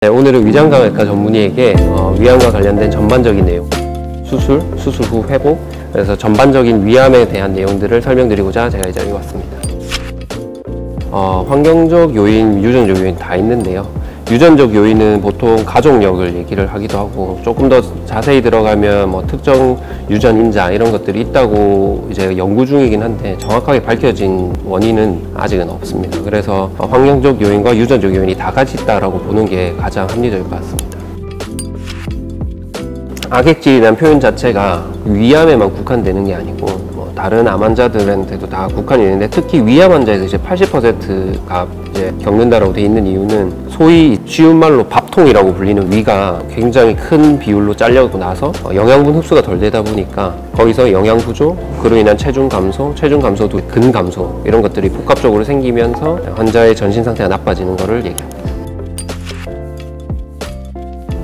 네, 오늘은 위장관외과 전문의에게 위암과 관련된 전반적인 내용, 수술 후 회복, 그래서 전반적인 위암에 대한 내용들을 설명드리고자 제가 이 자리에 왔습니다. 환경적 요인, 유전적 요인 다 있는데요. 유전적 요인은 보통 가족력을 얘기를 하기도 하고, 조금 더 자세히 들어가면 뭐 특정 유전 인자 이런 것들이 있다고 이제 연구 중이긴 한데 정확하게 밝혀진 원인은 아직은 없습니다. 그래서 환경적 요인과 유전적 요인이 다 같이 있다라고 보는 게 가장 합리적일 것 같습니다. 악액질이라는 표현 자체가 위암에만 국한되는 게 아니고 다른 암 환자들한테도 다 국한이 되는데, 특히 위암 환자에서 이제 80%가 이제 겪는다라고 되어 있는 이유는 소위 쉬운 말로 밥통이라고 불리는 위가 굉장히 큰 비율로 잘려고 나서 영양분 흡수가 덜 되다 보니까 거기서 영양 부족, 그로 인한 체중 감소도 근 감소 이런 것들이 복합적으로 생기면서 환자의 전신 상태가 나빠지는 것을 얘기합니다.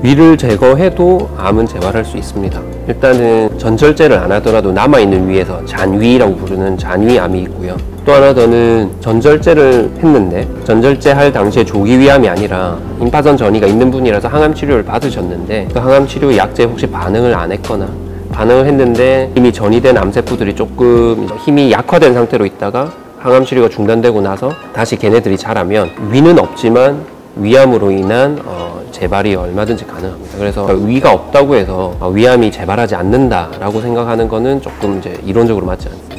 위를 제거해도 암은 재발할 수 있습니다. 일단은 전절제를 안 하더라도 남아있는 위에서 잔위라고 부르는 잔위암이 있고요. 또 하나 더는 전절제를 했는데, 전절제 할 당시에 조기 위암이 아니라 임파선 전이가 있는 분이라서 항암 치료를 받으셨는데, 그 항암 치료 약제 혹시 반응을 안 했거나 반응을 했는데 이미 전이된 암세포들이 조금 힘이 약화된 상태로 있다가 항암 치료가 중단되고 나서 다시 걔네들이 자라면 위는 없지만 위암으로 인한 재발이 얼마든지 가능합니다. 그래서 위가 없다고 해서 위암이 재발하지 않는다라고 생각하는 거는 조금 이제 이론적으로 맞지 않습니다.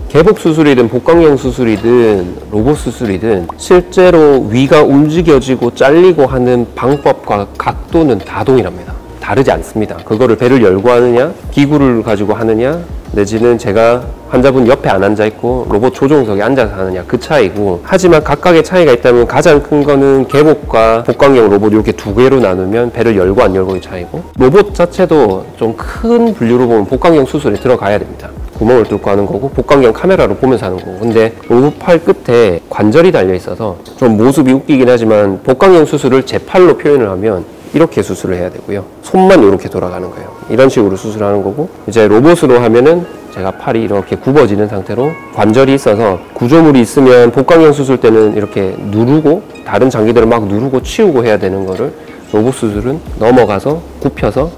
개복 수술이든 복강경 수술이든 로봇 수술이든 실제로 위가 움직여지고 잘리고 하는 방법과 각도는 다 동일합니다. 다르지 않습니다. 그거를 배를 열고 하느냐, 기구를 가지고 하느냐, 내지는 제가 환자분 옆에 안 앉아 있고 로봇 조종석에 앉아서 하느냐, 그 차이고, 하지만 각각의 차이가 있다면 가장 큰 거는 개복과 복강경 로봇 이렇게 두 개로 나누면 배를 열고 안 열고의 차이고, 로봇 자체도 좀 큰 분류로 보면 복강경 수술에 들어가야 됩니다. 구멍을 뚫고 하는 거고, 복강경 카메라로 보면서 하는 거고. 근데 로봇 팔 끝에 관절이 달려 있어서 좀 모습이 웃기긴 하지만 복강경 수술을 제 팔로 표현을 하면 이렇게 수술을 해야 되고요. 손만 이렇게 돌아가는 거예요. 이런 식으로 수술하는 거고, 이제 로봇으로 하면은 제가 팔이 이렇게 굽어지는 상태로 관절이 있어서 구조물이 있으면 복강경 수술 때는 이렇게 누르고 다른 장기들을 막 누르고 치우고 해야 되는 거를 로봇 수술은 넘어가서 굽혀서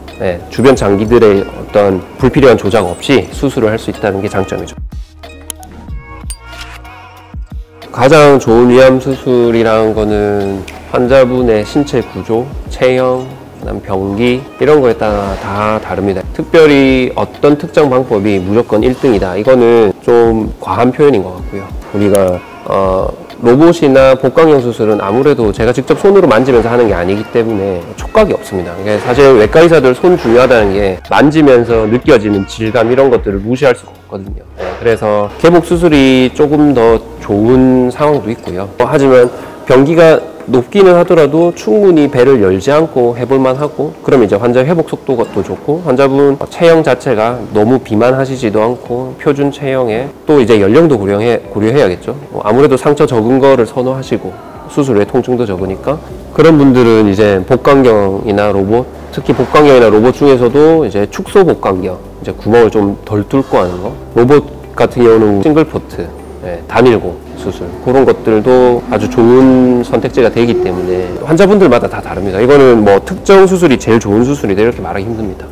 주변 장기들의 어떤 불필요한 조작 없이 수술을 할 수 있다는 게 장점이죠. 가장 좋은 위암 수술이라는 거는 환자분의 신체 구조, 체형, 그다음 병기 이런 거에 따라 다 다릅니다. 특별히 어떤 특정 방법이 무조건 1등이다, 이거는 좀 과한 표현인 것 같고요. 우리가 로봇이나 복강경 수술은 아무래도 제가 직접 손으로 만지면서 하는 게 아니기 때문에 촉각이 없습니다. 사실 외과 의사들 손 중요하다는 게 만지면서 느껴지는 질감 이런 것들을 무시할 수가 없거든요. 그래서 개복 수술이 조금 더 좋은 상황도 있고요. 하지만 병기가 높기는 하더라도 충분히 배를 열지 않고 해볼만 하고, 그러면 이제 환자 회복 속도가 또 좋고, 환자분 체형 자체가 너무 비만하시지도 않고 표준 체형에, 또 이제 연령도 고려해야겠죠. 아무래도 상처 적은 거를 선호하시고 수술 후에 통증도 적으니까, 그런 분들은 이제 복강경이나 로봇, 특히 복강경이나 로봇 중에서도 이제 축소 복강경, 이제 구멍을 좀 덜 뚫고 하는 거, 로봇 같은 경우는 싱글 포트, 단일고 수술, 그런 것들도 아주 좋은 선택지가 되기 때문에 환자분들마다 다 다릅니다. 이거는 뭐 특정 수술이 제일 좋은 수술이다 이렇게 말하기 힘듭니다.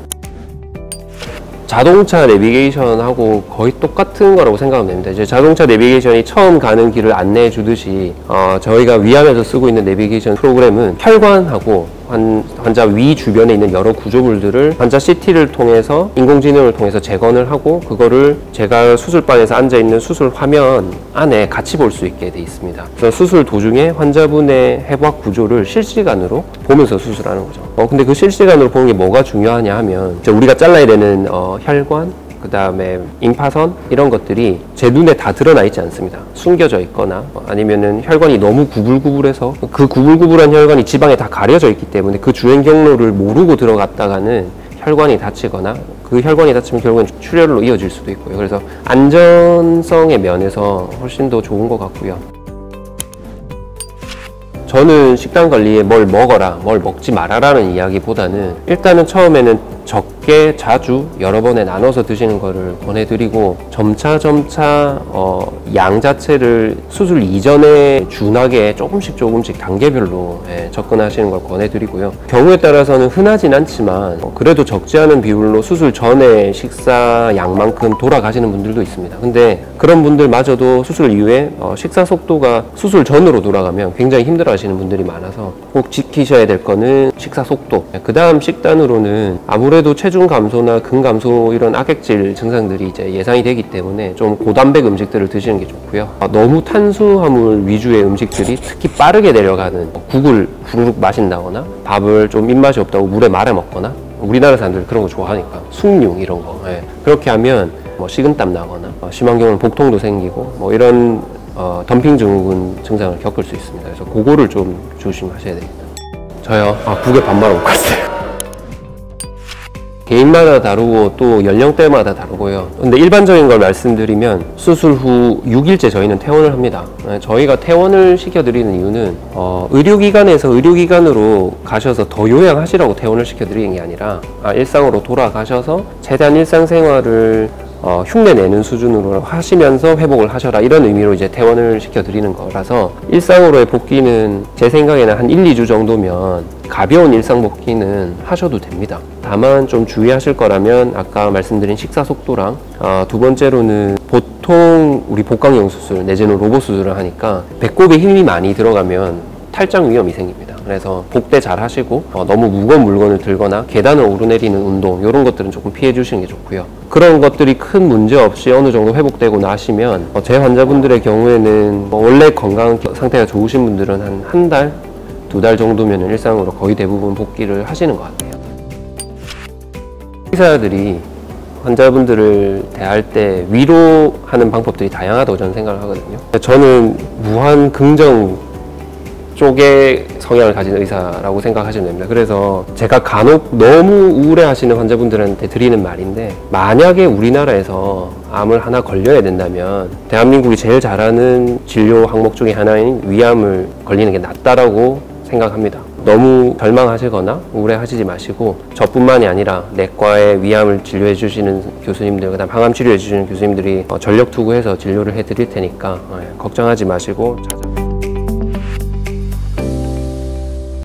자동차 내비게이션하고 거의 똑같은 거라고 생각하면 됩니다. 이제 자동차 내비게이션이 처음 가는 길을 안내해 주듯이 저희가 위암에서 쓰고 있는 내비게이션 프로그램은 혈관하고 환자 위 주변에 있는 여러 구조물들을 환자 CT를 통해서 인공지능을 통해서 재건을 하고, 그거를 제가 수술방에서 앉아있는 수술 화면 안에 같이 볼 수 있게 돼 있습니다. 그래서 수술 도중에 환자분의 해부학 구조를 실시간으로 보면서 수술하는 거죠. 근데 그 실시간으로 보는 게 뭐가 중요하냐 하면, 우리가 잘라야 되는 혈관, 그 다음에 임파선 이런 것들이 제 눈에 다 드러나 있지 않습니다. 숨겨져 있거나 아니면은 혈관이 너무 구불구불해서 그 구불구불한 혈관이 지방에 다 가려져 있기 때문에 그 주행 경로를 모르고 들어갔다가는 혈관이 다치거나, 그 혈관이 다치면 결국엔 출혈로 이어질 수도 있고요. 그래서 안전성의 면에서 훨씬 더 좋은 것 같고요. 저는 식단 관리에 뭘 먹어라, 뭘 먹지 말아라는 이야기보다는 일단은 처음에는 적게 자주 여러 번에 나눠서 드시는 거를 권해드리고 점차 양 자체를 수술 이전에 준하게 조금씩 단계별로 접근하시는 걸 권해드리고요. 경우에 따라서는 흔하진 않지만 그래도 적지 않은 비율로 수술 전에 식사 양만큼 돌아가시는 분들도 있습니다. 근데 그런 분들마저도 수술 이후에 식사 속도가 수술 전으로 돌아가면 굉장히 힘들어 하시는 분들이 많아서 꼭 지키셔야 될 거는 식사 속도. 그 다음 식단으로는 아무래도 체중 감소나 근 감소 이런 악액질 증상들이 이제 예상이 되기 때문에 좀 고단백 음식들을 드시는 게 좋고요. 너무 탄수화물 위주의 음식들이 특히 빠르게 내려가는 국을 후루룩 마신다거나 밥을 좀 입맛이 없다고 물에 말아 먹거나 우리나라 사람들 그런 거 좋아하니까 숭늉 이런 거 그렇게 하면 식은땀 나거나 심한 경우는 복통도 생기고 이런 덤핑 증후군 증상을 겪을 수 있습니다. 그래서 그거를 좀 조심하셔야 됩니다. 저요? 국에 밥 말아 먹고 왔어요. 개인마다 다르고 또 연령대마다 다르고요. 근데 일반적인 걸 말씀드리면 수술 후 6일째 저희는 퇴원을 합니다. 저희가 퇴원을 시켜드리는 이유는 의료기관에서 의료기관으로 가셔서 더 요양하시라고 퇴원을 시켜드리는 게 아니라 일상으로 돌아가셔서 최대한 일상생활을 흉내내는 수준으로 하시면서 회복을 하셔라 이런 의미로 이제 퇴원을 시켜드리는 거라서 일상으로의 복귀는 제 생각에는 한 1, 2주 정도면 가벼운 일상 복귀는 하셔도 됩니다. 다만 좀 주의하실 거라면 아까 말씀드린 식사 속도랑 두 번째로는 보통 우리 복강형 수술 내지는 로봇 수술을 하니까 배꼽에 힘이 많이 들어가면 탈장 위험이 생깁니다. 그래서 복대 잘 하시고 너무 무거운 물건을 들거나 계단을 오르내리는 운동 이런 것들은 조금 피해 주시는 게 좋고요. 그런 것들이 큰 문제 없이 어느 정도 회복되고 나시면 제 환자분들의 경우에는 원래 건강 상태가 좋으신 분들은 한 달, 2달 정도면 일상으로 거의 대부분 복귀를 하시는 것 같아요. 의사들이 환자분들을 대할 때 위로하는 방법들이 다양하다고 저는 생각을 하거든요. 저는 무한 긍정 쪽의 성향을 가진 의사라고 생각하시면 됩니다. 그래서 제가 간혹 너무 우울해하시는 환자분들한테 드리는 말인데 만약에 우리나라에서 암을 하나 걸려야 된다면 대한민국이 제일 잘하는 진료 항목 중에 하나인 위암을 걸리는 게 낫다라고 생각합니다. 너무 절망하시거나 우울해하시지 마시고 저뿐만이 아니라 내과에 위암을 진료해 주시는 교수님들 그다음 항암 치료해 주시는 교수님들이 전력 투구해서 진료를 해드릴 테니까 걱정하지 마시고 찾아